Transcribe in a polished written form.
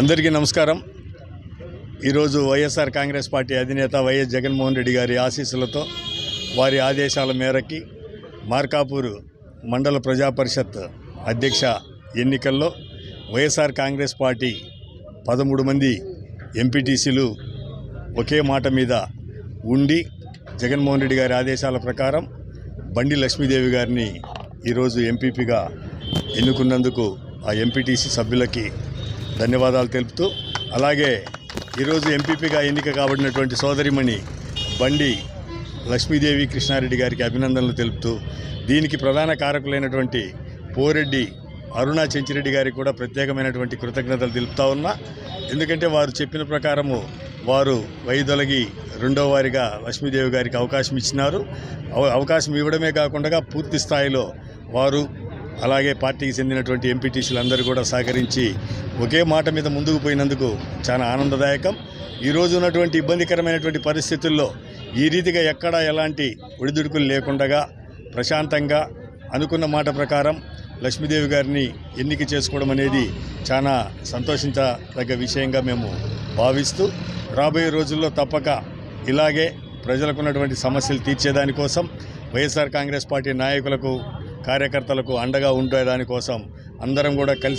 అందరికీ నమస్కారం. ఈరోజు వైఎస్ఆర్ కాంగ్రెస్ పార్టీ అధినేత వైఎస్ జగన్మోహన్ రెడ్డి గారి ఆశీస్సులతో వారి ఆదేశాల మేరకి మార్కాపూర్ మండల ప్రజాపరిషత్ అధ్యక్ష ఎన్నికల్లో వైఎస్ఆర్ కాంగ్రెస్ పార్టీ 13 మంది ఎంపీటీసీలు ఒకే మాట మీద ఉండి జగన్మోహన్ రెడ్డి గారి ఆదేశాల ప్రకారం బండి లక్ష్మీదేవి గారిని ఈరోజు ఎంపీపీగా ఎన్నుకున్నందుకు ఆ ఎంపీటీసీ సభ్యులకి ధన్యవాదాలు తెలుపుతూ, అలాగే ఈరోజు ఎంపీపీగా ఎన్నిక కాబడినటువంటి సోదరిమణి బండి లక్ష్మీదేవి కృష్ణారెడ్డి గారికి అభినందనలు తెలుపుతూ, దీనికి ప్రధాన కారకులైనటువంటి పోరెడ్డి అరుణా చెంచిరెడ్డి గారికి కూడా ప్రత్యేకమైనటువంటి కృతజ్ఞతలు తెలుపుతా ఉన్నా. ఎందుకంటే వారు చెప్పిన ప్రకారము వారు వైదొలగి రెండో వారిగా లక్ష్మీదేవి గారికి అవకాశం ఇచ్చినారు. అవకాశం ఇవ్వడమే కాకుండా పూర్తి స్థాయిలో వారు అలాగే పార్టీకి చెందినటువంటి ఎంపీటీసీలందరూ కూడా సహకరించి ఒకే మాట మీద ముందుకు పోయినందుకు చాలా ఆనందదాయకం. ఈరోజు ఉన్నటువంటి ఇబ్బందికరమైనటువంటి పరిస్థితుల్లో ఈ రీతిగా ఎక్కడా ఎలాంటి ఒడిదుడుకులు లేకుండా ప్రశాంతంగా అనుకున్న మాట ప్రకారం లక్ష్మీదేవి గారిని ఎన్నిక చేసుకోవడం అనేది చాలా సంతోషించదగ్గ విషయంగా మేము భావిస్తూ, రాబోయే రోజుల్లో తప్పక ఇలాగే ప్రజలకు ఉన్నటువంటి సమస్యలు తీర్చేదానికోసం వైఎస్ఆర్ కాంగ్రెస్ పార్టీ నాయకులకు కార్యకర్తలకు అండగా ఉండేదానికోసం అందరం కూడా కలిసి